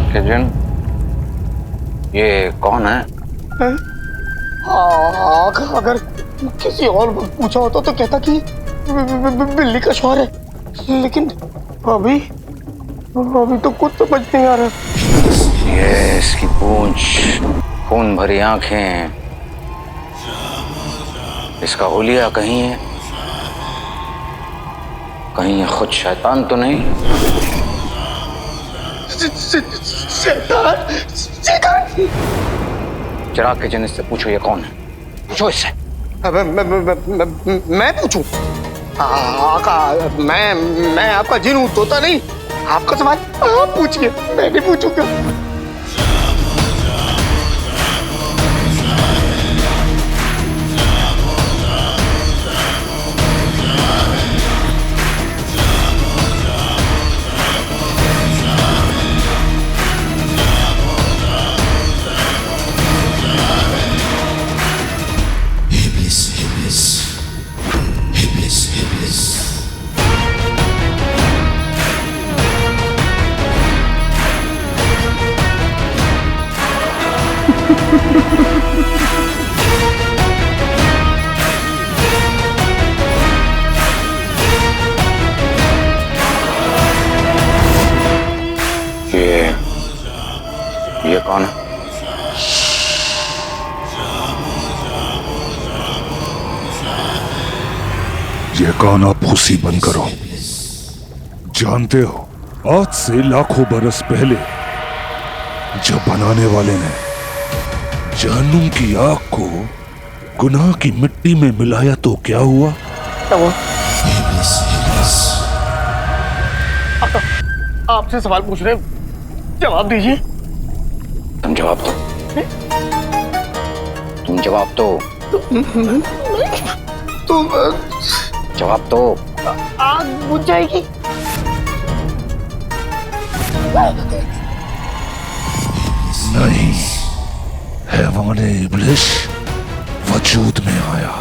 चिराग जिन, ये कौन है? अगर किसी और पूछा होता तो कहता कि बिल्ली का शौहर है, लेकिन अभी तो कुछ समझ नहीं आ रहा। ये इसकी पूंछ, खून भरी आंखें, इसका हुलिया कहीं है? कहीं ये खुद शैतान तो नहीं? शैतान? चिराग के जिन, इससे पूछो ये कौन है, पूछो इससे। मैं पूछूं? आका, मैं आपका जिन हूं, तोता नहीं। आपका सवाल आप पूछिए, मैं नहीं पूछूंगा। ये कौन है? ये काना फूसी बंद करो। जानते हो, आज से लाखों बरस पहले जब बनाने वाले ने जहन्नुम की आग को गुनाह की मिट्टी में मिलाया तो क्या हुआ? आपसे सवाल पूछ रहे, जवाब दीजिए। तुम जवाब दो। तुम जवाब दो। तुम जवाब दो। आग बुझ जाएगी। नहीं, हैवाने इब्लिस वजूद में आया।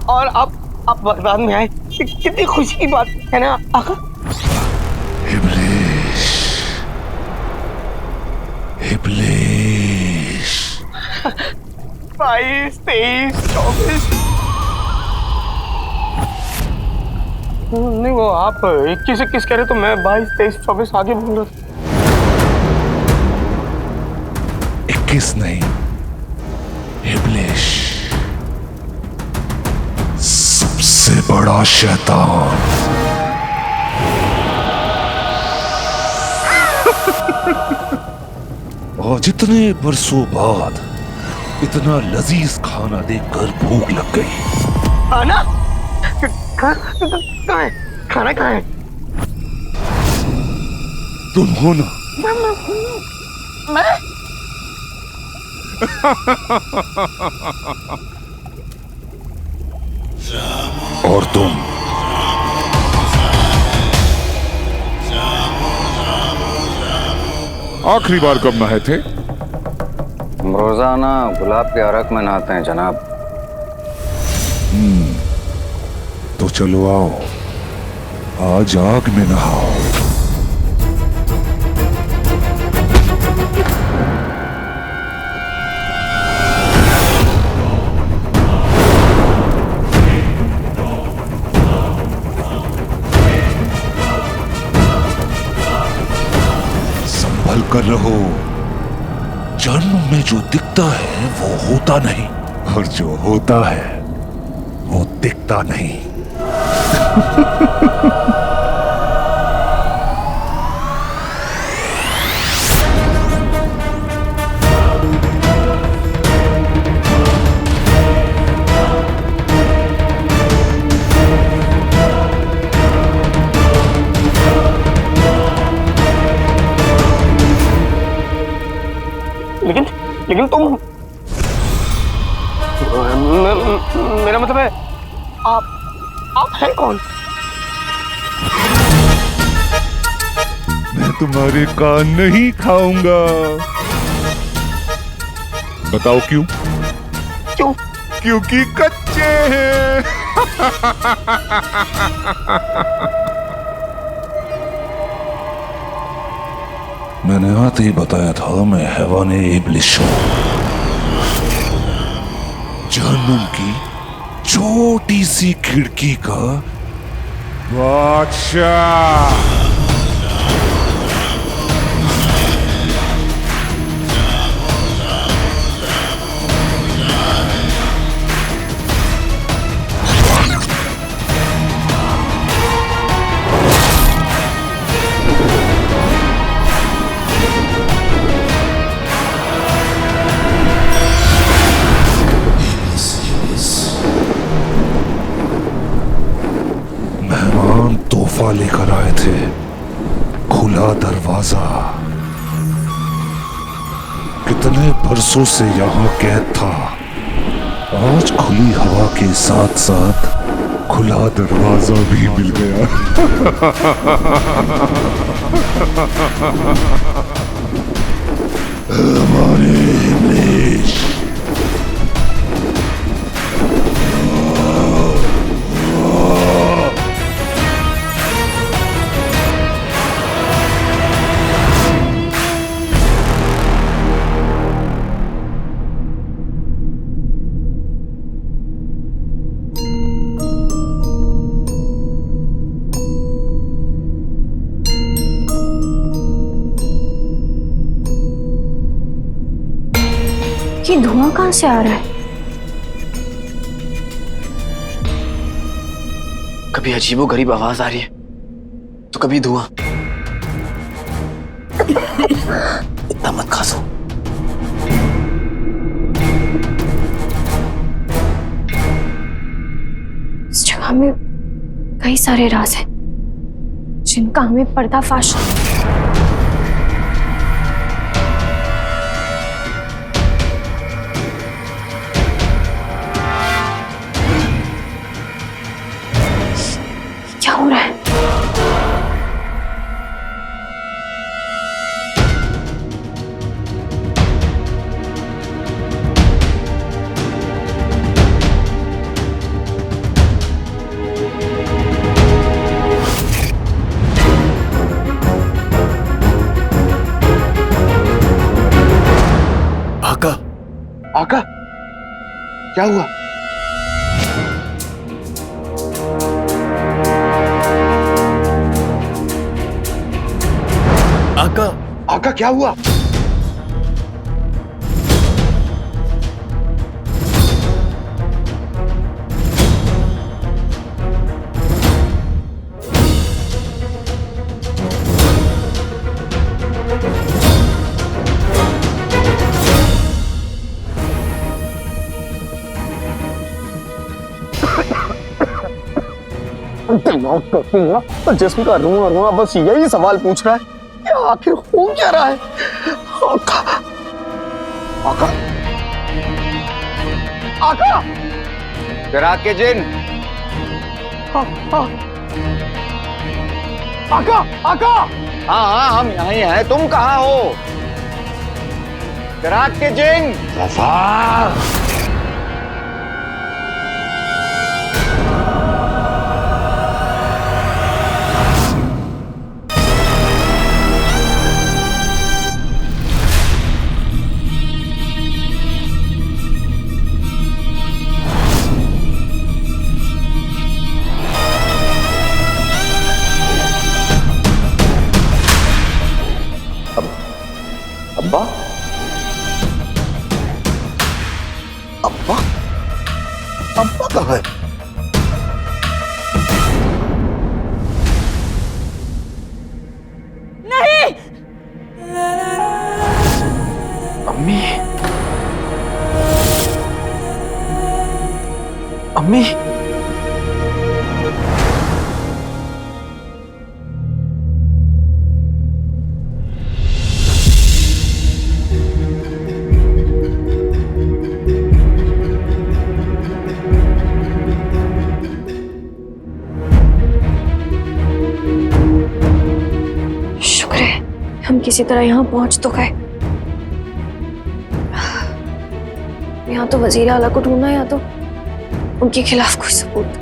और आप बगदाद में आए, कितनी खुशी की बात है ना आका? इब्लिस, इब्लिस। 22, 23, 24। नहीं, वो आप 21 कह रहे तो मैं 22, 23, 24 आगे बोल रहा था। 21 नहीं, इब्लिस, सबसे बड़ा शैतान। और इतने बरसों बाद इतना लजीज खाना देखकर भूख लग गई। खाना? कहाँ है? खाना कहाँ है? तुम हो ना? मैं? और तुम? आखिरी बार कब नहाए थे? रोजाना गुलाब के अरक में नहाते हैं जनाब। तो चलो आओ, आज आग में नहाओ। संभल कर रहो। जन्म में जो दिखता है वो होता नहीं, और जो होता है वो दिखता नहीं। लेकिन तुम, मेरा मतलब है, आप हैं कौन? मैं तुम्हारे कान नहीं खाऊंगा। बताओ क्यों? क्यों? क्योंकि कच्चे हैं। मैंने आते ही बताया था मैं हैवाने इब्लिश हूं। जहन्नुम की छोटी सी खिड़की का बादशाह। तोहफा लेकर आए थे, खुला दरवाजा। कितने बरसों से यहां कैद था, आज खुली हवा के साथ साथ खुला दरवाजा भी मिल गया। हमारे इब्लिश। ये धुआं कहां से आ रहा है? कभी अजीबो गरीब आवाज आ रही है तो कभी धुआं। इतना मत खासो। इस जगह में कई सारे राज हैं जिनका हमें पर्दाफाश क्या हो रहा है? आका, आका, क्या हुआ? आका, आका क्या हुआ? जिस्म का रुआ रुआ बस यही सवाल पूछ रहा है कि आखिर हो क्या रहा है? आका, आका, आका, चिराग के जिन। आका, आका। हाँ हाँ, हम यहीं हैं। तुम कहाँ हो? चिराग के जिन। अब्बा, अब्बा, अब्बा कहाँ है? नहीं। अम्मी, अम्मी, हम किसी तरह यहाँ पहुंच तो गए। यहाँ तो वजीर आला को ढूंढना, या तो उनके खिलाफ कोई सबूत।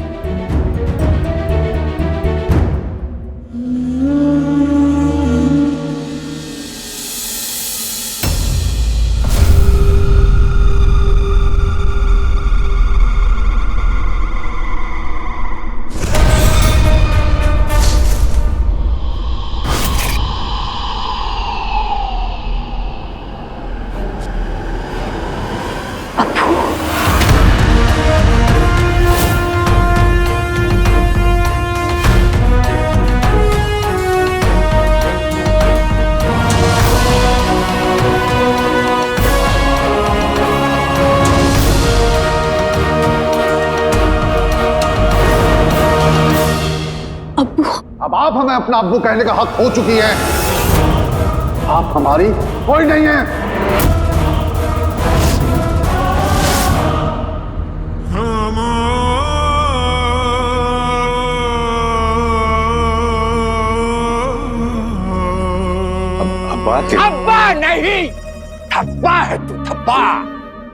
आप हमें अपना अब्बू कहने का हक हो चुकी है। आप हमारी कोई नहीं है। अब्बा नहीं, थप्पा है तू, थप्पा।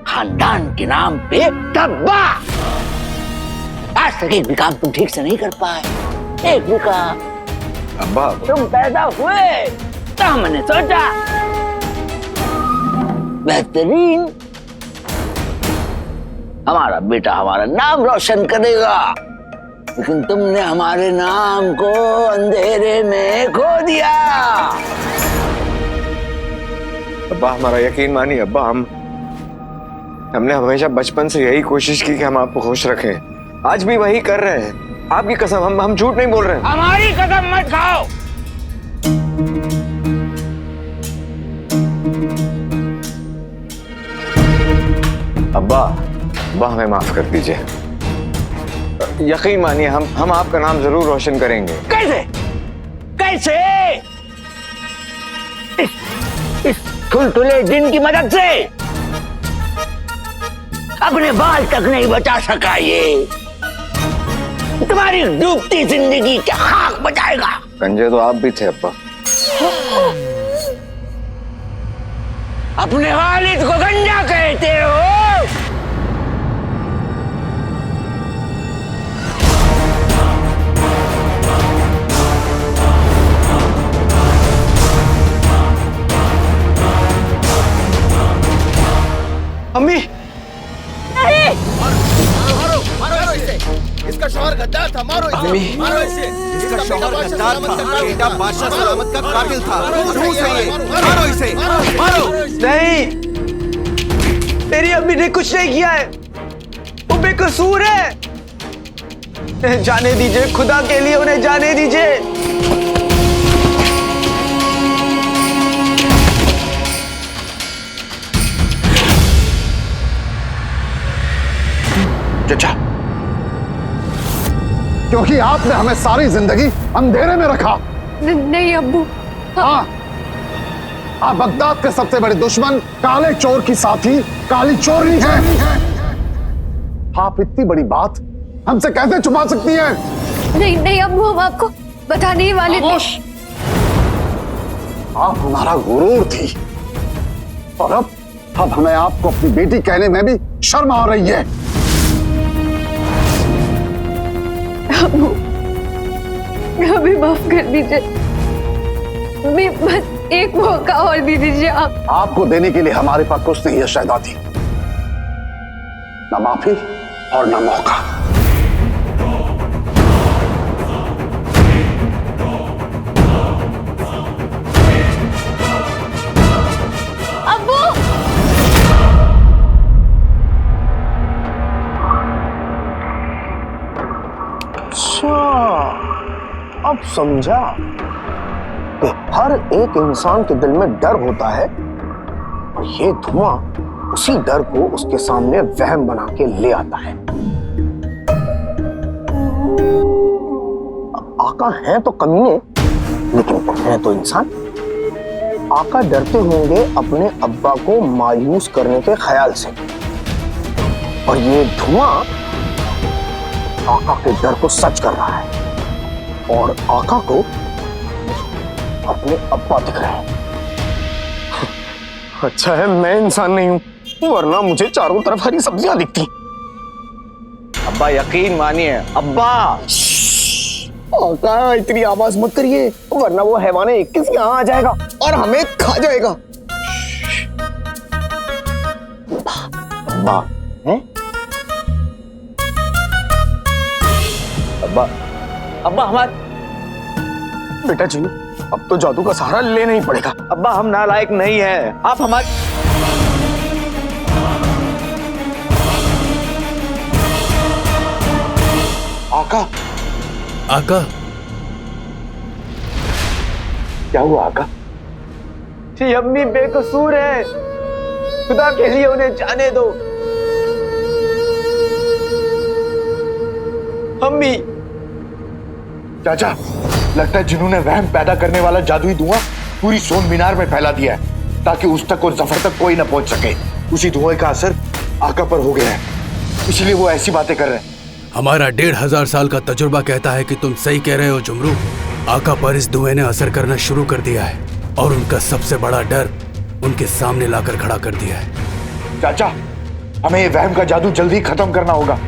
खानदान के नाम पे थप्पा। आज तक एक भी काम तुम ठीक से नहीं कर पाए, एक भी काम। अब्बा तुम पैदा हुए तो हमने सोचा बेहतरीन हमारा बेटा हमारा नाम रोशन करेगा, लेकिन तुमने हमारे नाम को अंधेरे में खो दिया। अब्बा हमारा यकीन मानिए अब्बा, हमने हमेशा बचपन से यही कोशिश की कि हम आपको खुश रखें। आज भी वही कर रहे हैं। आपकी कसम, हम झूठ नहीं बोल रहे हैं। हमारी कसम मत खाओ। अब्बा अब्बा हमें माफ कर दीजिए। यकीन मानिए हम आपका नाम जरूर रोशन करेंगे। कैसे कैसे? इस ठुलठुले जिन की मदद से अपने बाल तक नहीं बचा सका ये तुम्हारी डूबती जिंदगी क्या खाक बचाएगा। गंजे तो आप भी थे अब्बा। अपने वालिद को गंजा कहते हो? अम्मी इसका शौहर गद्दार था, मारो इसे, मारो इसे। इसका शौहर गद्दार था, बेटा बादशाह सलामत का कातिल था। झूठ है ये, मारो इसे, मारो। नहीं, तेरी अम्मी ने कुछ नहीं किया है, वो बेकसूर है। जाने दीजिए, खुदा के लिए उन्हें जाने दीजिए। चचा, क्योंकि आपने हमें सारी जिंदगी अंधेरे में रखा। नहीं अब्बू। हाँ, आप बगदाद के सबसे बड़े दुश्मन काले चोर की साथी काली चोरनी है। आप इतनी बड़ी बात हमसे कैसे छुपा सकती हैं? नहीं नहीं अब्बू, हम आपको बताने ही वाले थे। आप हमारा गुरूर थी, और अब हमें आपको अपनी बेटी कहने में भी शर्म आ रही है। अब्बू, हमें माफ कर दीजिए, बस एक मौका और दे दीजिए आप। आपको देने के लिए हमारे पास कुछ नहीं है शहजादी, न माफी और न मौका। अब्बू, अब समझा कि हर एक इंसान के दिल में डर होता है, और ये धुआं उसी डर को उसके सामने वहम बना के ले आता है। आका हैं तो कमीने, लेकिन हैं तो इंसान। आका डरते होंगे अपने अब्बा को मायूस करने के ख्याल से, और ये धुआं आका के डर को सच कर रहा है, और आका को अपने अब्बा दिख रहे हैं। अच्छा है मैं इंसान नहीं हूं, वरना मुझे चारों तरफ हरी सब्जियां दिखती। अब्बा यकीन मानिए अब्बा। आका इतनी आवाज मत करिए, वरना वो हैवान 21 यहाँ आ जाएगा और हमें खा जाएगा। अब्बा हैं? अब्बा अब्बा हमारे बेटा जी, अब तो जादू का सहारा लेना ही पड़ेगा। अब्बा हम नालायक नहीं है, आप हमारे। आका, आका, क्या हुआ आका? जी अम्मी बेकसूर है, खुदा के लिए उन्हें जाने दो। अम्मी। चाचा, लगता है जिन्होंने वहम पैदा करने वाला जादुई धुआं पूरी सोन मीनार में फैला दिया है ताकि उस तक और जफर तक कोई ना पहुंच सके। उसी धुएं का असर आका पर हो गया है, इसलिए वो ऐसी बातें कर रहे हैं। हमारा 1500 साल का तजुर्बा कहता है कि तुम सही कह रहे हो जुमरू। आका पर इस धुएं ने असर करना शुरू कर दिया है और उनका सबसे बड़ा डर उनके सामने लाकर खड़ा कर दिया है। चाचा, हमें ये वहम का जादू जल्दी खत्म करना होगा,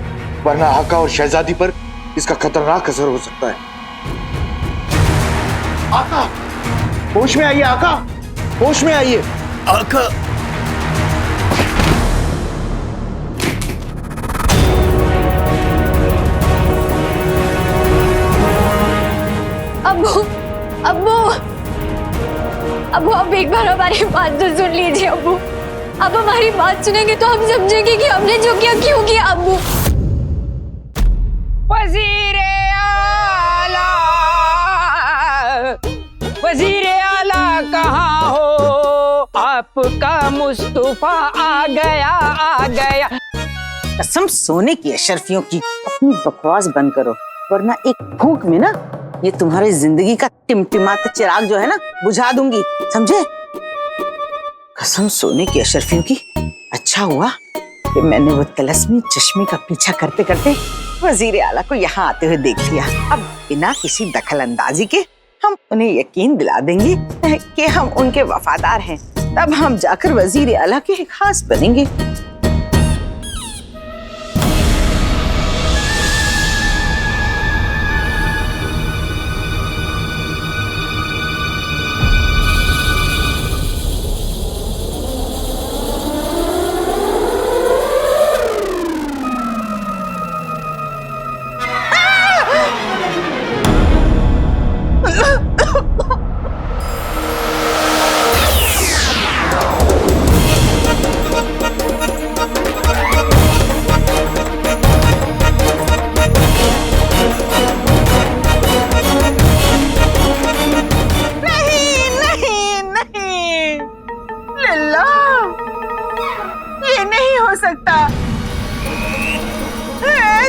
वरना आका और शहजादी पर इसका खतरनाक असर हो सकता है। आका, होश में आइए आका, होश में आइए। आका, अब्बू, अब्बू, अब्बू, अब एक बार हमारी बात तो सुन लीजिए अब्बू। अब हमारी बात सुनेंगे तो हम समझेंगे कि हमने जो किया क्यों किया। अब्बू, वजीरे आला, वजीरे आला कहाँ हो, आपका मुस्तफा आ गया, आ गया। कसम सोने की अशरफियों की, अपनी बकवास बंद करो वरना एक फूंक में ना ये तुम्हारी जिंदगी का टिमटिमाता चिराग जो है ना बुझा दूंगी, समझे? कसम सोने की अशरफियों की, अच्छा हुआ कि मैंने वो तलस्मी चश्मे का पीछा करते करते वजीर आला को यहाँ आते हुए देख लिया। अब बिना किसी दखल अंदाजी के हम उन्हें यकीन दिला देंगे कि हम उनके वफादार हैं, तब हम जाकर वजीर आला के खास बनेंगे।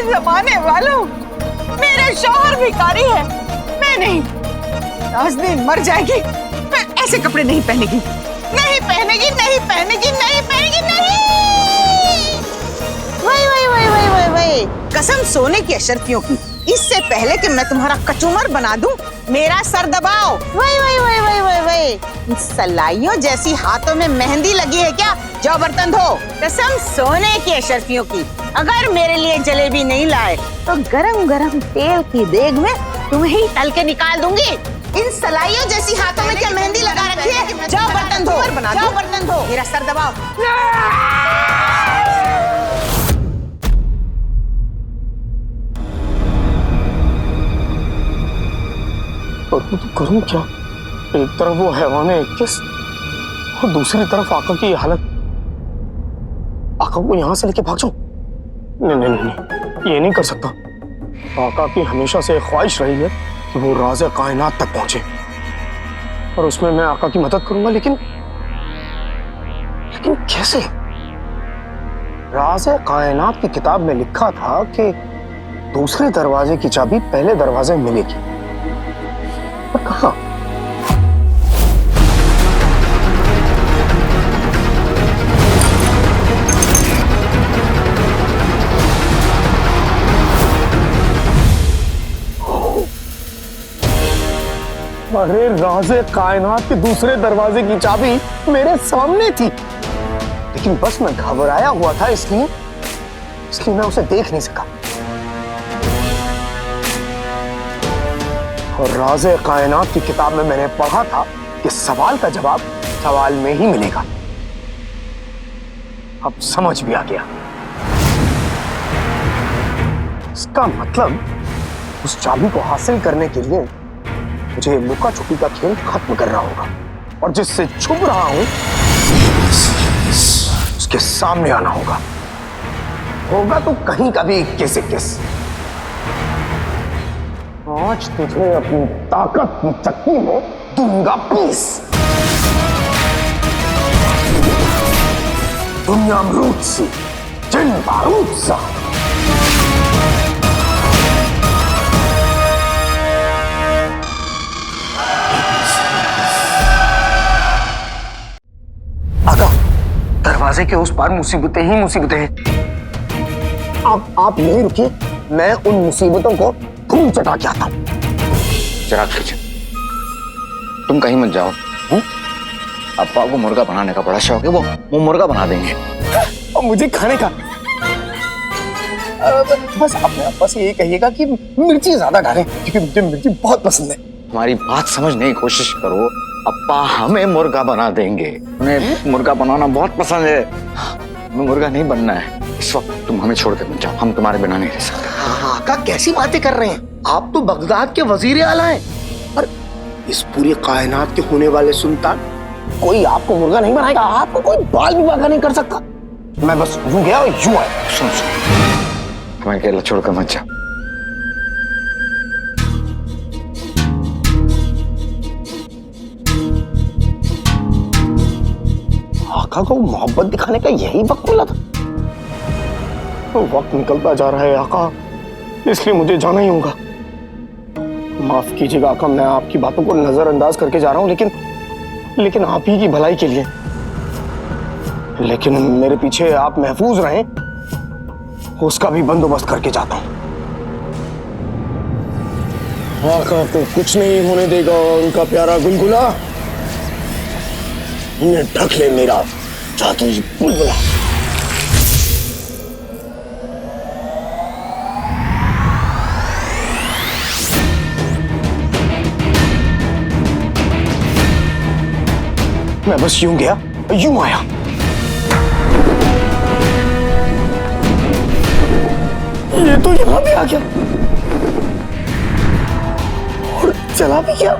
जमाने वालों, मेरे शौहर भिखारी है, मैं नहीं। नाज़नीन मर जाएगी, मैं ऐसे कपड़े नहीं पहनेगी, नहीं पहनेगी, नहीं पहनेगी, नहीं पहनेगी, नहीं। वही कसम सोने की अशरफियों की, इससे पहले कि मैं तुम्हारा कचूमर बना दूं, मेरा सर दबाओ। वही सलाइयों जैसी हाथों में मेहंदी लगी है क्या? जाओ बर्तन धो। कसम सोने की अशरफियों की, अगर मेरे लिए जलेबी नहीं लाए तो गरम गरम तेल की देग में तुम्हें ही तल के निकाल दूंगी। इन सलाइयों जैसी हाथों में क्या मेहंदी लगा रखी है? जाओ बर्तन धो, जाओ बर्तन धो, मेरा सर दबाओ। तो करूं क्या? एक तरफ वो हैवान 21 और दूसरी तरफ आका की हालत। आका को यहां से लेके भाग जाऊं? नहीं, ये नहीं कर सकता। आका की हमेशा से ख्वाहिश रही है कि वो राज़े कायनात तक पहुंचे और उसमें मैं आका की मदद करूंगा, लेकिन कैसे? राज़े कायनात की किताब में लिखा था कि दूसरे दरवाजे की चाबी पहले दरवाजे में मिलेगी, पर कहां? अरे राज़े कायनात के दूसरे दरवाजे की चाबी मेरे सामने थी, लेकिन बस मैं घबराया हुआ था, इसलिए मैं उसे देख नहीं सका। और राज़े कायनात की किताब में मैंने पढ़ा था कि सवाल का जवाब सवाल में ही मिलेगा। अब समझ भी आ गया। इसका मतलब उस चाबी को हासिल करने के लिए मुझे लुका छुपी का खेल खत्म करना होगा और जिससे छुप रहा हूं उसके सामने आना होगा तो कहीं का भी 21 आज तुझे अपनी ताकत की चक्की में दूंगा पीस। दुनिया अमरूद सी, जिन बारूद सा। दरवाजे के उस पार मुसीबतें ही मुसीबतें हैं। आप यहीं रुकिए, मैं उन मुसीबतों को खून चटा के आता हूं। चिराग खींच, तुम कहीं मत जाओ। अब्बा को मुर्गा बनाने का बड़ा शौक है, वो मुर्गा बना देंगे। और मुझे खाने का बस अपने अब्बा से ये कहिएगा कि मिर्ची ज्यादा डालें, क्योंकि मुझे मिर्ची बहुत पसंद है। हमारी बात समझने की कोशिश करो, अब्बा हमें मुर्गा बना देंगे। उन्हें मुर्गा बनाना बहुत पसंद है। हमें मुर्गा नहीं बनना है। इस वक्त तुम हमें छोड़ के मत जाओ, हम तुम्हारे बिना नहीं रह सकते। आका कैसी बातें कर रहे हैं आप? तो बगदाद के वजीर आला हैं और इस पूरी कायनात के होने वाले सुल्तान। कोई आपको मुर्गा नहीं बनाएगा, आपको कोई बाल भी बागा नहीं कर सकता। मैं बस यूं गया और यूं आया। सुन, हमें अकेला छोड़कर मत जाओ। आका को मोहब्बत दिखाने का यही वक्त मिला था। तो वक्त निकलता जा रहा है आका, इसलिए मुझे जाना ही होगा। माफ कीजिएगा आका, मैं आपकी बातों को नजरअंदाज करके जा रहा हूं, लेकिन आप ही की भलाई के लिए। लेकिन मेरे पीछे आप महफूज रहें, उसका भी बंदोबस्त करके जाता हूं। आका को कुछ नहीं होने देगा और उनका प्यारा गुलगुला इन्हें ढक ले मेरा जादुई बुलबुला। मैं बस यूं गया यूं आया। ये तो यहां भी आ गया और चला भी गया।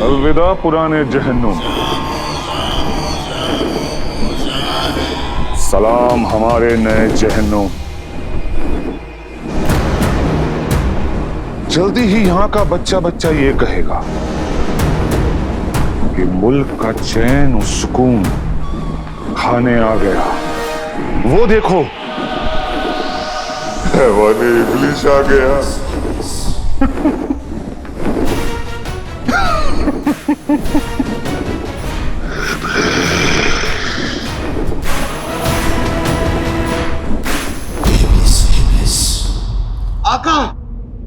अलविदा पुराने जहन्नुम, सलाम हमारे नए जहन्नुम। जल्दी ही यहाँ का बच्चा बच्चा ये कहेगा कि मुल्क का चैन और सुकून खाने आ गया। वो देखो, हैवाने इब्लिस आ गया।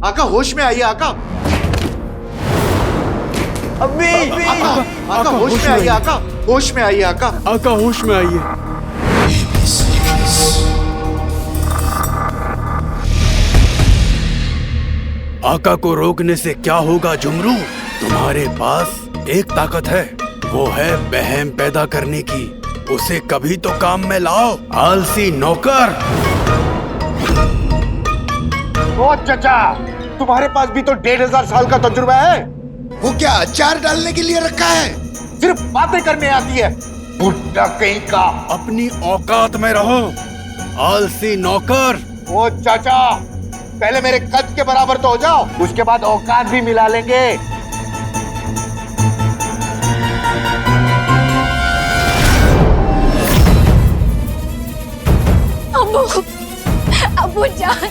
आका होश में आइए आका। अम्मी, आका होश में आइए आका, होश में आइए आका। आका होश में आइए। आका को रोकने से क्या होगा जुमरू? तुम्हारे पास एक ताकत है, वो है बहम पैदा करने की। उसे कभी तो काम में लाओ, आलसी नौकर। ओ चाचा, तुम्हारे पास भी तो 1500 साल का तजुर्बा है। वो क्या अचार डालने के लिए रखा है? सिर्फ बातें करने आती है, बुड्ढा कहीं का। अपनी औकात में रहो, आलसी नौकर। ओ चाचा, पहले मेरे कद के बराबर तो हो जाओ, उसके बाद औकात भी मिला लेंगे। अब्बू जान,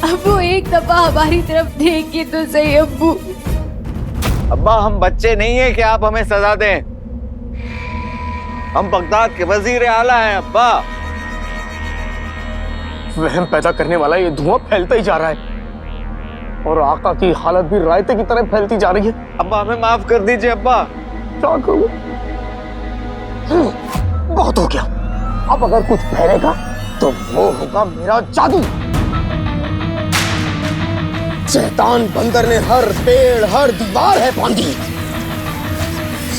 अब्बू एक दफा हमारी तरफ देखिए तो सही। अब्बू, अब्बा हम बच्चे नहीं है कि आप हमें सजा दें। हम बगदाद के वजीर आला हैं अब्बा। वहम पैदा करने वाला ये धुआं फैलता ही जा रहा है और आका की हालत भी रायते की तरह फैलती जा रही है। अब्बा हमें माफ कर दीजिए अब्बा। क्या करूं? बहुत हो गया। अब अगर कुछ फैलेगा तो वो होगा मेरा जादू। शैतान बंदर ने हर पेड़ हर दीवार है बांधी।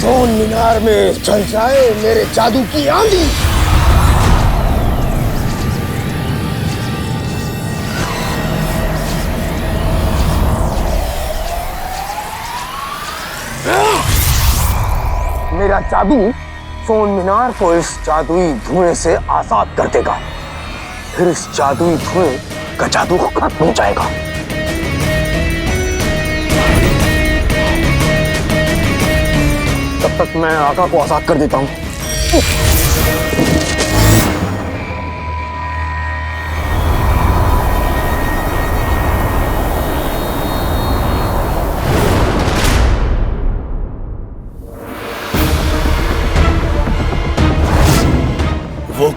सोन मीनार में चल जाए मेरे जादू की आंधी। मेरा जादू सोन मीनार को इस जादुई धुएं से आजाद कर देगा। फिर इस जादुई धुएं का जादू खत्म हो जाएगा। तब तक मैं आका को आजाद कर देता हूं।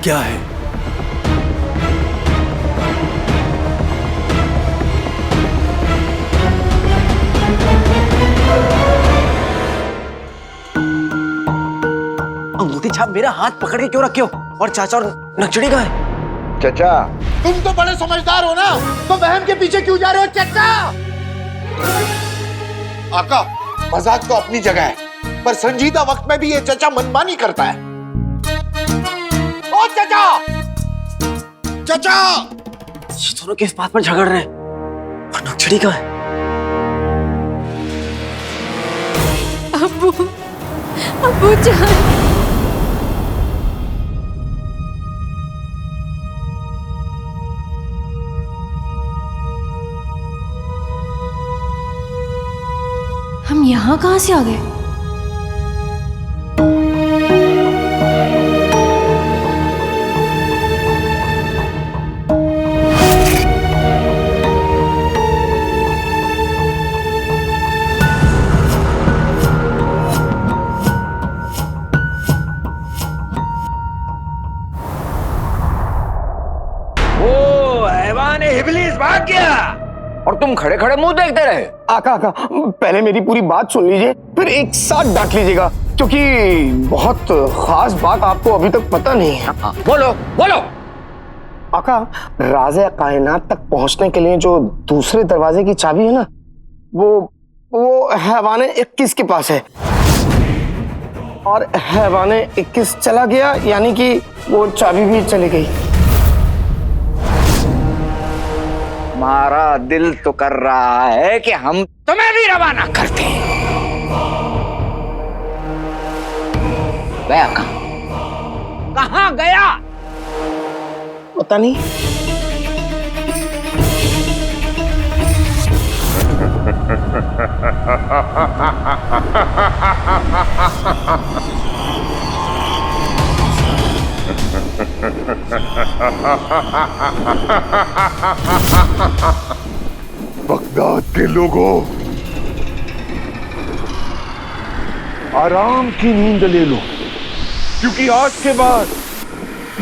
क्या है? अंगूठी छाप मेरा हाथ पकड़ के क्यों रखे हो? और चाचा और नक्चड़ी कहाँ है? चाचा, तुम तो बड़े समझदार हो ना, तो बहन के पीछे क्यों जा रहे हो चचा? आका, मजाक तो अपनी जगह है, पर संजीदा वक्त में भी ये चचा मनमानी करता है। ओ चचा! चचा! ये दोनों किस बात पर झगड़ रहे हैं? और नक्चड़ी कहाँ है? अब्बू, अब्बू जान। हम यहाँ कहाँ से आ गए? ओ हैवान इब्लीस भाग गया और तुम खड़े खड़े मुंह देखते रहे। आका आका, पहले मेरी पूरी बात सुन लीजिए, फिर एक साथ डांट लीजिएगा, क्योंकि बहुत खास बात आपको अभी तक पता नहीं है। बोलो बोलो। आका, राज़े कायनात तक पहुंचने के लिए जो दूसरे दरवाजे की चाबी है ना, वो हैवाने 21 के पास है, और हैवाने 21 चला गया, यानी कि वो चाबी भी चली गई। हमारा दिल तो कर रहा है कि हम तुम्हें भी रवाना करते हैं। गया कहाँ गया? पता नहीं। बगदाद के लोगों, आराम की नींद ले लो, क्योंकि आज के बाद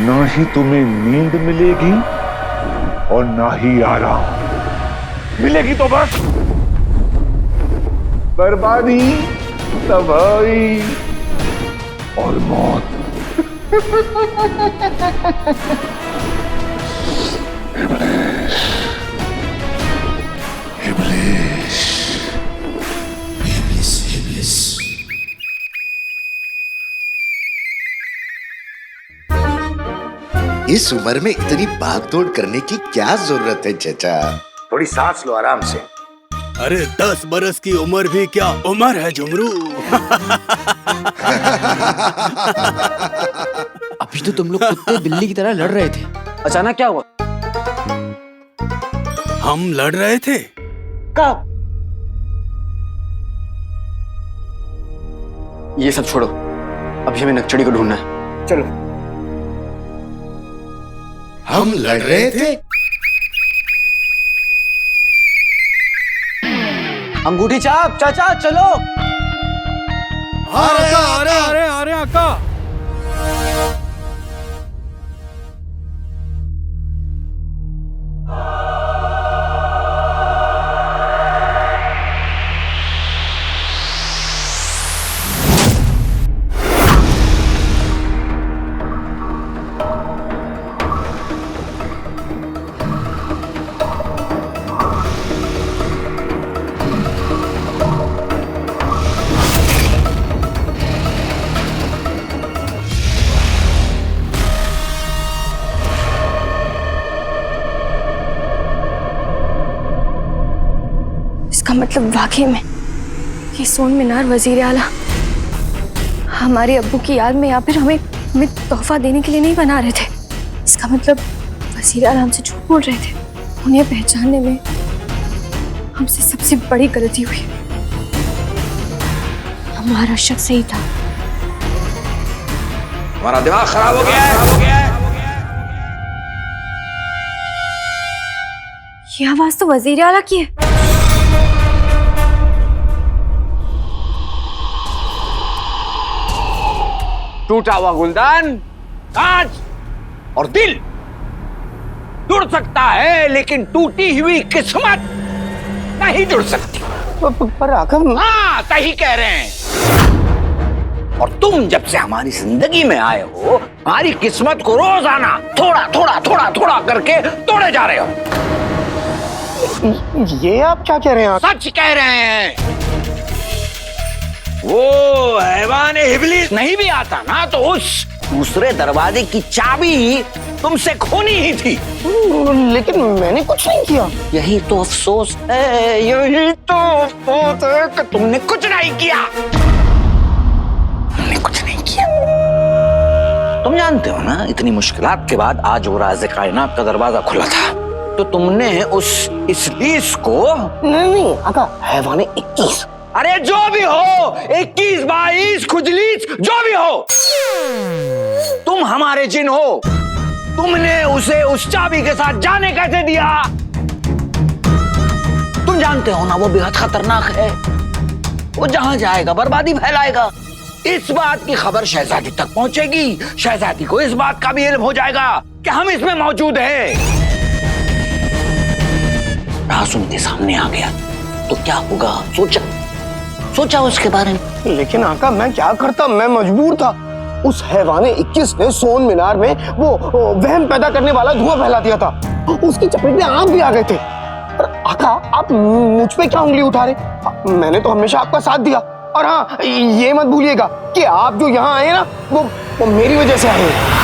ना ही तुम्हें नींद मिलेगी और ना ही आराम मिलेगी, तो बस बर्बादी, तबाही और मौत। इस उम्र में इतनी भागदौड़ करने की क्या जरूरत है चचा? थोड़ी सांस लो आराम से। अरे 10 बरस की उम्र भी क्या उम्र है झुमरू। अभी तो तुम लोग कुत्ते बिल्ली की तरह लड़ रहे थे, अचानक क्या हुआ? हम लड़ रहे थे? कब? ये सब छोड़ो, अभी हमें नक्चड़ी को ढूंढना है। चलो। हम लड़ रहे थे? अंगूठी छाप चाचा चलो। अरे आका। इसका मतलब वाकई में ये सोन मीनार वजीर आला हमारे अब्बू की याद में या फिर हमें तोहफा देने के लिए नहीं बना रहे थे। इसका मतलब वजीर आला हमसे झूठ बोल रहे थे। उन्हें पहचानने में हमसे सबसे बड़ी गलती हुई। हमारा शक सही था। हमारा दिमाग खराब हो गया है। ये आवाज तो वजीर आला की है। टूटा हुआ गुलदान, कांच, और दिल जुड़ सकता है, लेकिन टूटी हुई किस्मत नहीं जुड़ सकती। पर आका, हाँ, सही कह रहे हैं। और तुम जब से हमारी जिंदगी में आए हो, हमारी किस्मत को रोजाना थोड़ा थोड़ा थोड़ा थोड़ा करके तोड़े जा रहे हो। ये आप क्या कह रहे हैं? सच कह रहे हैं। वो हैवान इब्लीस नहीं भी आता ना, तो उस दूसरे दरवाजे की चाबी तुमसे खोनी ही थी। लेकिन मैंने कुछ नहीं किया। यही तो अफसोस है, यही तो अफसोस है कि तुमने कुछ नहीं किया। तुमने कुछ नहीं किया। तुम जानते हो ना, इतनी मुश्किलात के बाद आज वो राज़े कायनात का दरवाजा खुला था, तो तुमने उस इब्लीस को नहीं आका, हैवाने 21। अरे जो भी हो, 21, 22, खुजलीस, जो भी हो, तुम हमारे जिन हो। तुमने उसे उस चाबी के साथ जाने कैसे दिया? तुम जानते हो ना, वो बेहद खतरनाक है। वो जहां जाएगा बर्बादी फैलाएगा। इस बात की खबर शहजादी तक पहुंचेगी, शहजादी को इस बात का भी इल्म हो जाएगा कि हम इसमें मौजूद हैं। राज उनके सामने आ गया तो क्या होगा? सोचा उसके बारे में। लेकिन आका, मैं क्या करता, मैं मजबूर था। उस हैवाने 21 ने सोन मीनार में वो वहम पैदा करने वाला धुआं फैला दिया था। उसकी चपेट में आप भी आ गए थे। पर आका, आप मुझ पे क्या उंगली उठा रहे? मैंने तो हमेशा आपका साथ दिया। और हाँ, ये मत भूलिएगा कि आप जो यहाँ आए ना, वो मेरी वजह से आए हैं।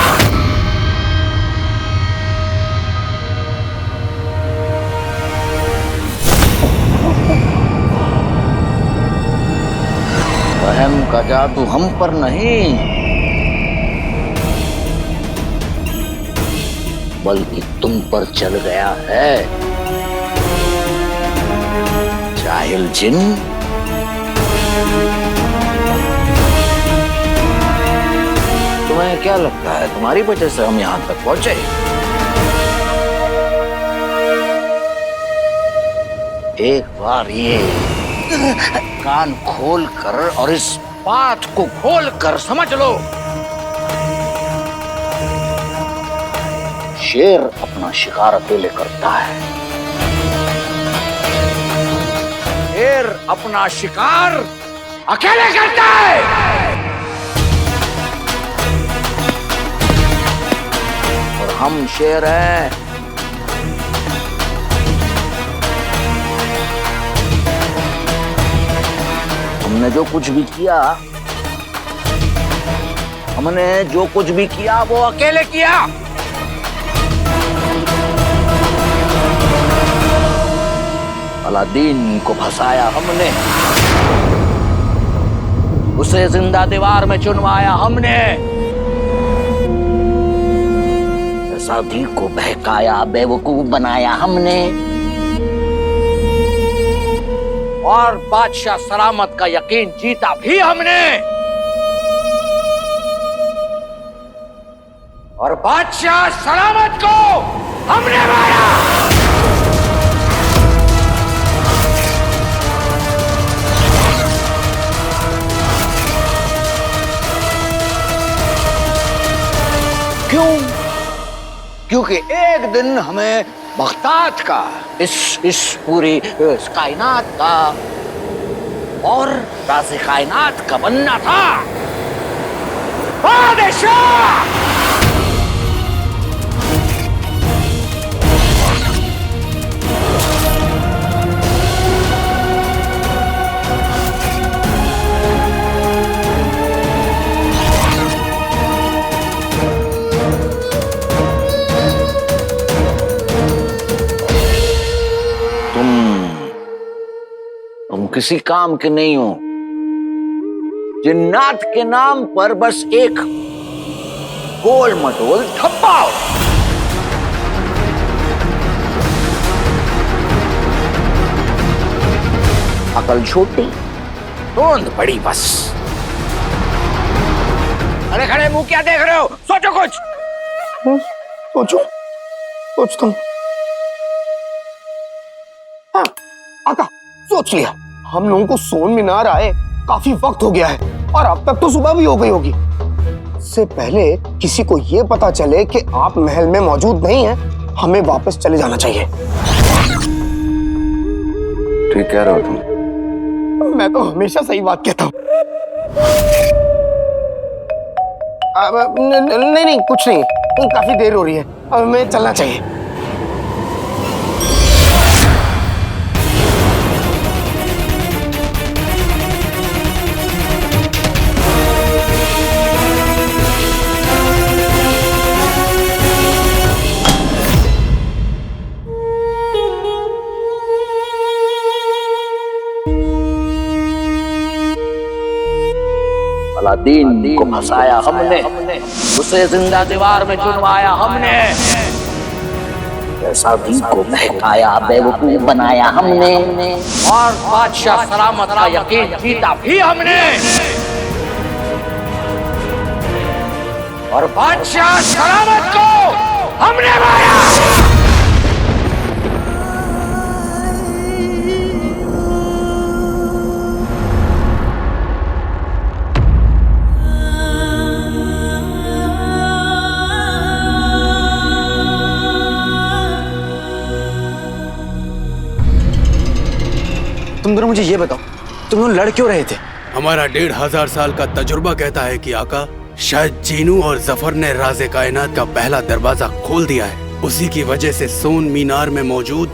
वहम का जादू हम पर नहीं, बल्कि तुम पर चल गया है, जाहिल जिन। तुम्हें क्या लगता है तुम्हारी वजह से हम यहां तक पहुंचे? एक बार ये कान खोल कर और इस बात को खोल कर समझ लो, शेर अपना शिकार अकेले करता है। शेर अपना शिकार अकेले करता है। और हम शेर हैं। हमने जो कुछ भी किया, वो अकेले किया। अलादीन को फंसाया हमने, उसे जिंदा दीवार में चुनवाया हमने, शहजादी को बहकाया, बेवकूफ बनाया हमने, और बादशाह सलामत का यकीन जीता भी हमने। और बादशाह सलामत को हमने मारा। क्यों? क्योंकि एक दिन हमें बगदाद का, इस पूरी कायनात का और राज़े कायनात का बनना था बादशाह। तुम किसी काम के नहीं हो। जिन्नात के नाम पर बस एक गोल मटोल थप्पा हो। अकल छोटी, तोंद बड़ी बस। अरे खड़े मुंह क्या देख रहे हो? सोचो कुछ। सोचता हूँ। हाँ आका, सोच लिया। हम लोगों को सोन मीनार आए काफी वक्त हो गया है और अब तक तो सुबह भी हो गई होगी। से पहले किसी को ये पता चले कि आप महल में मौजूद नहीं हैं, हमें वापस चले जाना चाहिए। ठीक कह रहे हो तुम। मैं तो हमेशा सही बात कहता हूँ। नहीं नहीं कुछ नहीं, काफी देर हो रही है, अब हमें चलना चाहिए। अलादीन को फंसाया हमने, उसे जिंदा दीवार में चुनवाया हमने, सादी को बहकाया, बेवकूफ बनाया हमने, और बादशाह सलामत का यकीन जीता भी हमने, और बादशाह सलामत को हमने मारा। तुम दोनों मुझे ये बताओ, तुम लोग लड़ क्यों रहे थे? हमारा 1500 साल का तजुर्बा कहता है कि आका, शायद जीनू और जफर ने राज़े कायनात का पहला दरवाजा खोल दिया है। उसी की वजह से सोन मीनार में मौजूद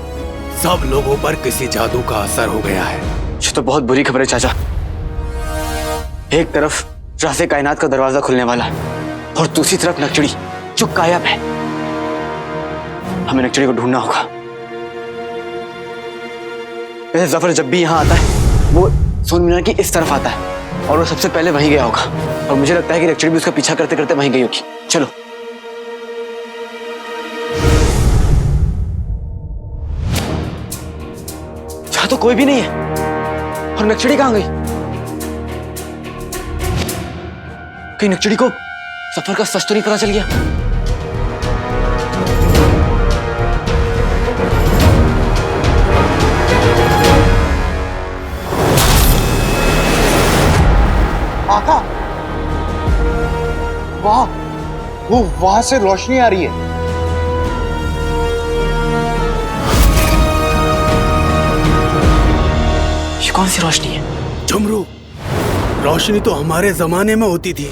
सब लोगों पर किसी जादू का असर हो गया है। ये तो बहुत बुरी खबर है चाचा। एक तरफ राज़े कायनात का दरवाजा खुलने वाला है और दूसरी तरफ नक्चड़ी जो गायब है। हमें नक्चड़ी को ढूंढना होगा। वैसे जफर जब भी यहाँ आता है वो सोन मीनार की इस तरफ आता है और वो सबसे पहले वहीं गया होगा, और मुझे लगता है कि नक्चड़ी भी उसका पीछा करते करते वहीं गई होगी। चलो। यहाँ तो कोई भी नहीं है, और नक्चड़ी कहाँ गई? कहीं नक्चड़ी को सफर का सच तो नहीं पता चल गया? आका, वाह, वो वहां से रोशनी आ रही है। ये कौन सी रोशनी है? झुमरू, रोशनी तो हमारे जमाने में होती थी,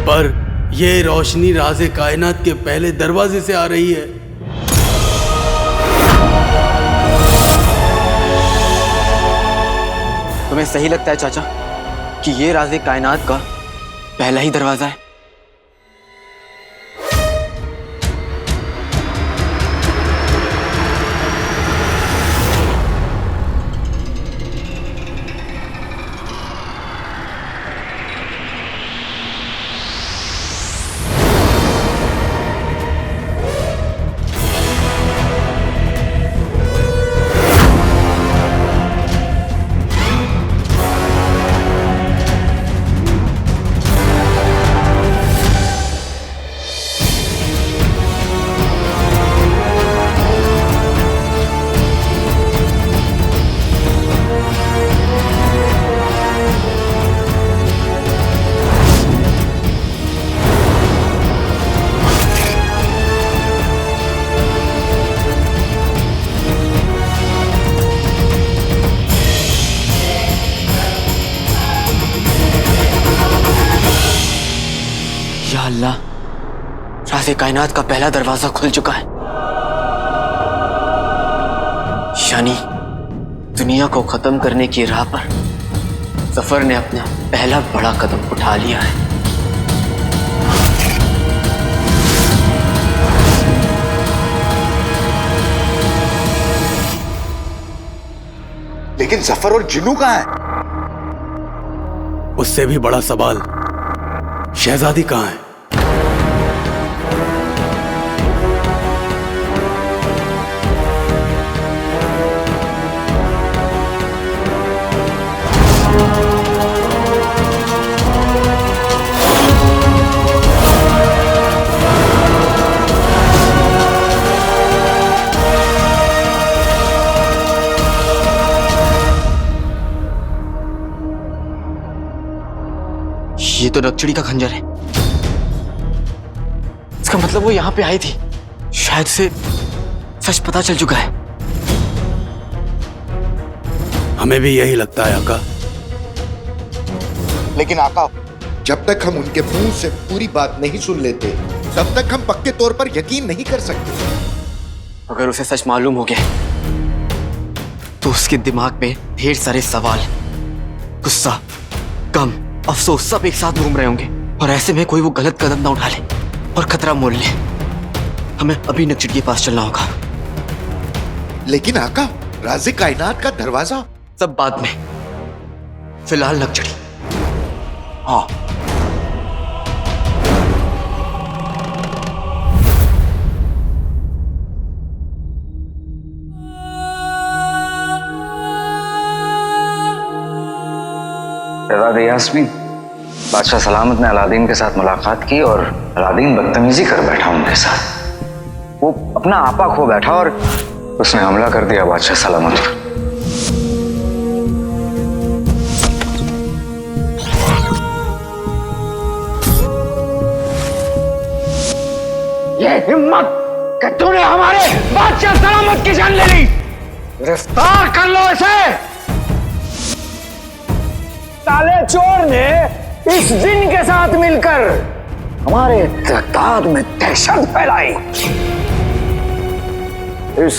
पर ये रोशनी राज़े कायनात के पहले दरवाजे से आ रही है। तुम्हें सही लगता है चाचा कि ये राज़े कायनात का पहला ही दरवाजा है? या अल्लाह, राज़े कायनात का पहला दरवाजा खुल चुका है। यानी दुनिया को खत्म करने की राह पर जफर ने अपना पहला बड़ा कदम उठा लिया है। लेकिन जफर और जिन्नू कहाँ है? उससे भी बड़ा सवाल, शहजादी कहाँ है? ये तो नक्चड़ी का खंजर है। इसका मतलब वो यहाँ पे आई थी। शायद से सच पता चल चुका है। हमें भी यही लगता है आका। लेकिन आका, जब तक हम उनके मुंह से पूरी बात नहीं सुन लेते तब तक हम पक्के तौर पर यकीन नहीं कर सकते। अगर उसे सच मालूम हो गया तो उसके दिमाग में ढेर सारे सवाल, गुस्सा, गम, अफसोस सब एक साथ घूम रहे होंगे और ऐसे में कोई वो गलत कदम ना उठा ले और खतरा मोल ले। हमें अभी नक्चड़ के पास चलना होगा। लेकिन आका, राज़े कायनात का दरवाजा। सब बाद में, फिलहाल नक्चड़ी। हाँ। शहज़ादी यास्मीन, बादशाह सलामत ने अलादीन के साथ मुलाकात की और अलादीन बदतमीजी कर बैठा उनके साथ। वो अपना आपा खो बैठा और उसने हमला कर दिया बादशाह सलामत पर। ये हिम्मत कि तूने हमारे बादशाह सलामत की जान ले ली। गिरफ्तार कर लो इसे। काले चोर ने इस जिन के साथ मिलकर हमारे तादाद में दहशत फैलाई। इस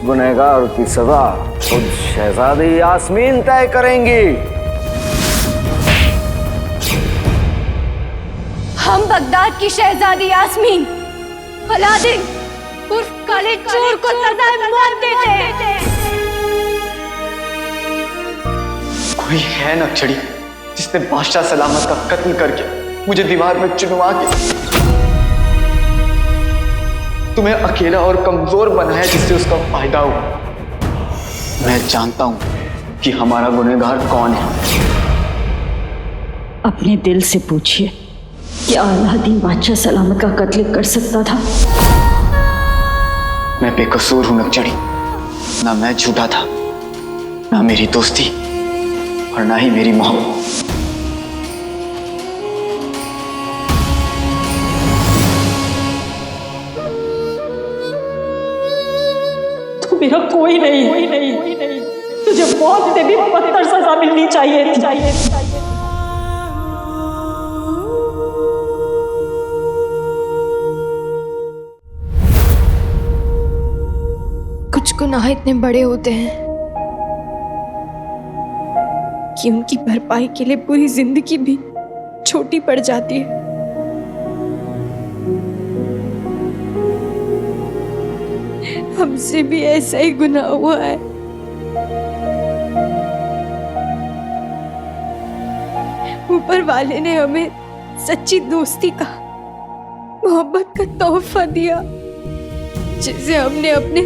गुनहगार की सजा खुद शहजादी यास्मीन तय करेंगी। हम बगदाद की शहजादी यास्मीन अलादीन उर्फ काले चोर को सजा मौत देते हैं। कोई है नक्चड़ी जिसने बादशाह सलामत का कत्ल करके मुझे दीवार में चुनवा के तुम्हें अकेला और कमजोर बनाया जिससे उसका फायदा हो। मैं जानता हूं कि हमारा गुनहगार कौन है। अपने दिल से पूछिए, क्या अलादीन बादशाह सलामत का कत्ल कर सकता था? मैं बेकसूर हूं नक्चड़ी। ना मैं झूठा था, ना मेरी दोस्ती और ना ही मेरी मोहब्बत। तू मेरा कोई नहीं। तुझे मौत से भी बदतर सजा मिलनी चाहिए। कुछ गुनाह इतने बड़े होते हैं कि उनकी भरपाई के लिए पूरी जिंदगी भी छोटी पड़ जाती है। हमसे भी ऐसा ही गुनाह हुआ है। ऊपर वाले ने हमें सच्ची दोस्ती का, मोहब्बत का तोहफा दिया जिसे हमने अपने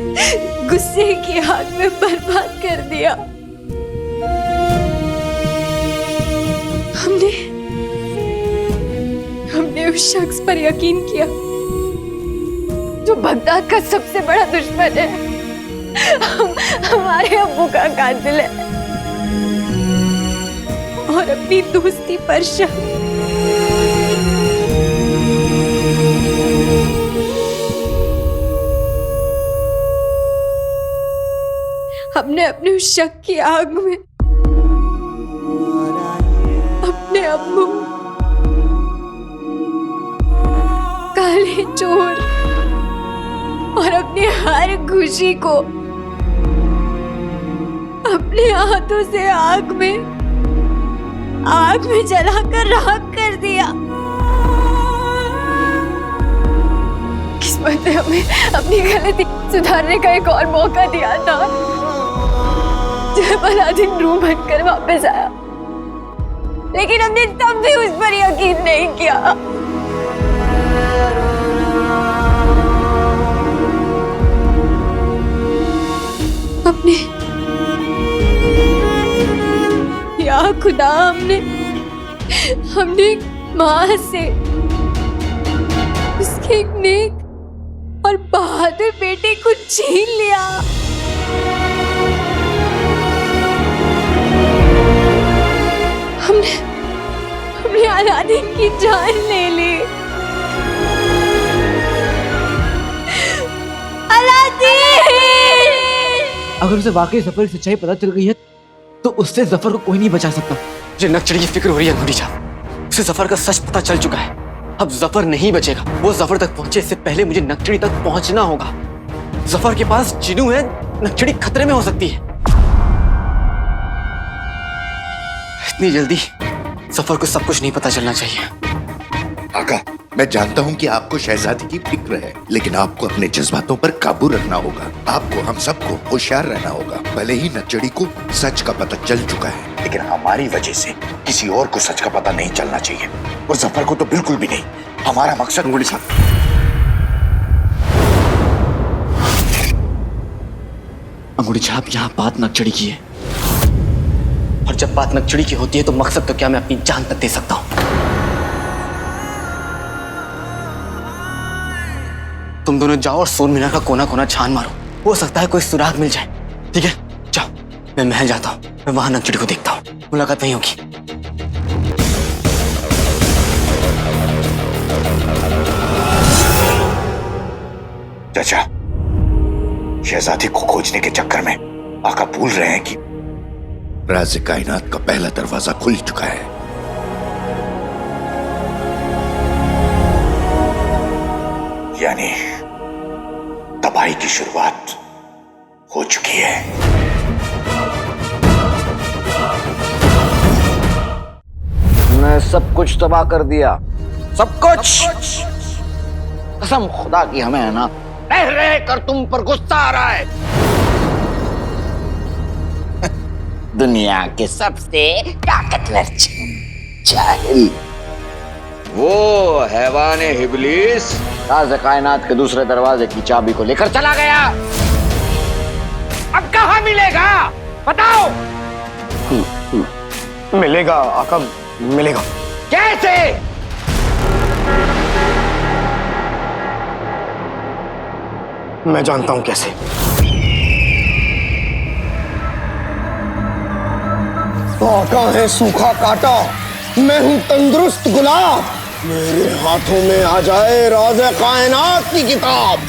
गुस्से की आग में बर्बाद कर दिया। हमने उस शख्स पर यकीन किया जो बगदाद का सबसे बड़ा दुश्मन है। हमारे अब्बू का कातिल है और अपनी दोस्ती पर शक। हमने अपने उस शक की आग में अपने अब्बू, काले चोर और अपनी हर खुशी को अपने हाथों से आग में जलाकर राख कर दिया। किस्मत ने हमें अपनी गलती सुधारने का एक और मौका दिया था जब अलादीन रूह बनकर वापस आया, लेकिन हमने तब भी उस पर यकीन नहीं किया। अपने या खुदा, हमने एक माँ से उसके एक नेक और बहादुर बेटे को छीन लिया। हमने अलादीन की जान ले ली। अगर उसे वाकई जफर की सच्चाई पता चल गई है तो उससे जफर को कोई नहीं बचा सकता। मुझे नक्चड़ी की फिक्र हो रही है अंगूठी छाप। उसे जफर का सच पता चल चुका है। अब जफर नहीं बचेगा। वो जफर तक पहुंचे इससे पहले मुझे नक्चड़ी तक पहुंचना होगा। जफर के पास जिनू है, नक्चड़ी खतरे में हो सकती है। इतनी जल्दी जफर को सब कुछ नहीं पता चलना चाहिए। आका, मैं जानता हूं कि आपको शहजादी की फिक्र है, लेकिन आपको अपने जज्बातों पर काबू रखना होगा। आपको हम सबको होशियार रहना होगा। भले ही नक्चड़ी को सच का पता चल चुका है, लेकिन हमारी वजह से किसी और को सच का पता नहीं चलना चाहिए, और जफर को तो बिल्कुल भी नहीं। हमारा मकसद अंगूठी छाप। अंगूठी छाप, यहाँ बात नक्चड़ी की है, और जब बात नक्चड़ी की होती है तो मकसद तो क्या मैं अपनी जान तक दे सकता हूं। तुम दोनों जाओ और सोन मीनार का कोना कोना छान मारो। हो सकता है कोई सुराग मिल जाए। ठीक है, जाओ। मैं महल जाता हूं, मैं वहां नक्चड़ी को देखता हूं। मुलाकात वहीं होगी। चाचा, शहजादी को खोजने के चक्कर में आका भूल रहे हैं कि राज़े कायनात का पहला दरवाजा खुल चुका है। यानी तबाही की शुरुआत हो चुकी है। मैं सब कुछ तबाह कर दिया, सब कुछ। कसम खुदा की हमें है ना, रह रह कर तुम पर गुस्सा आ रहा है। दुनिया के सबसे ताकतवर जाहिल, वो हैवान इब्लीस राज़े कायनात के दूसरे दरवाजे की चाबी को लेकर चला गया। अब कहाँ मिलेगा बताओ? मिलेगा आका, मिलेगा। कैसे? मैं जानता हूं कैसे। आका है सूखा कांटा, मैं हूं तंदुरुस्त गुलाब। मेरे हाथों में आ जाए राज़े कायनात की किताब।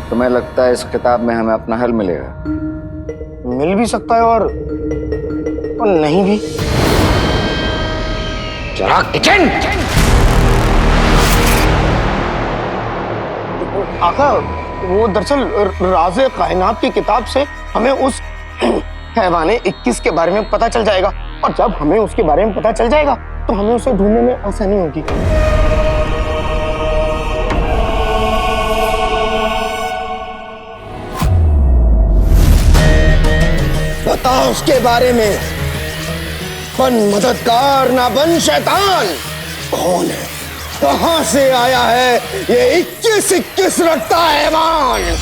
तुम्हें लगता है इस किताब में हमें अपना हल मिलेगा? मिल भी सकता है और नहीं भी। चिराग किचन। आका, वो दरअसल राज़े कायनात की किताब से हमें उस हैवाने 21 के बारे में पता चल जाएगा, और जब हमें उसके बारे में पता चल जाएगा तो हमें उसे ढूंढने में आसानी होगी। बता उसके बारे में। बन मददगार ना बन शैतान। कौन है, कहां से आया है ये 21 रखता है मान?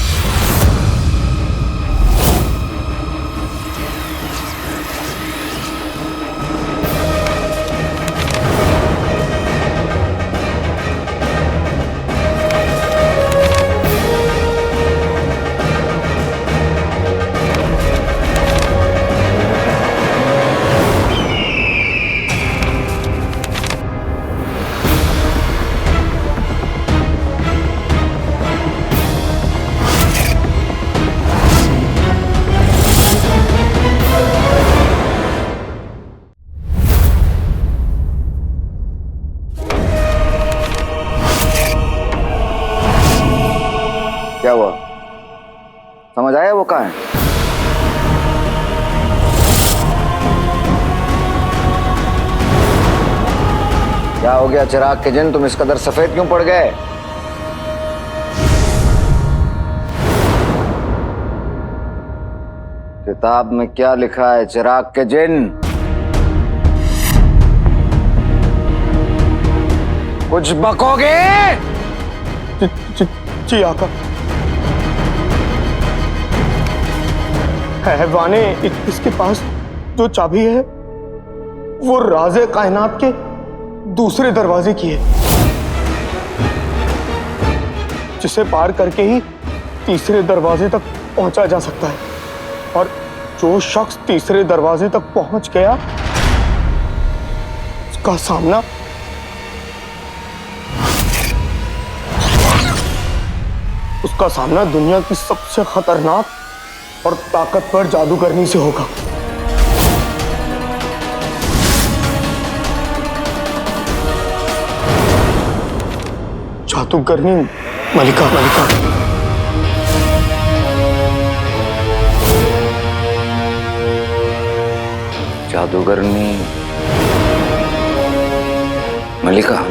क्या हुआ, समझ आया वो कहाँ है? क्या हो गया चिराग के जिन, तुम इस कदर सफेद क्यों पड़ गए? किताब में क्या लिखा है चिराग के जिन? कुछ बकोगे? जी आका। हैवाने 21 के पास जो चाबी है वो राज़े कायनात के दूसरे दरवाजे की है, जिसे पार करके ही तीसरे दरवाजे तक पहुंचा जा सकता है। और जो शख्स तीसरे दरवाजे तक पहुंच गया, उसका सामना दुनिया की सबसे खतरनाक और ताकतवर जादूगरनी से होगा। जादूगरनी मलिका। जादूगरनी मलिका।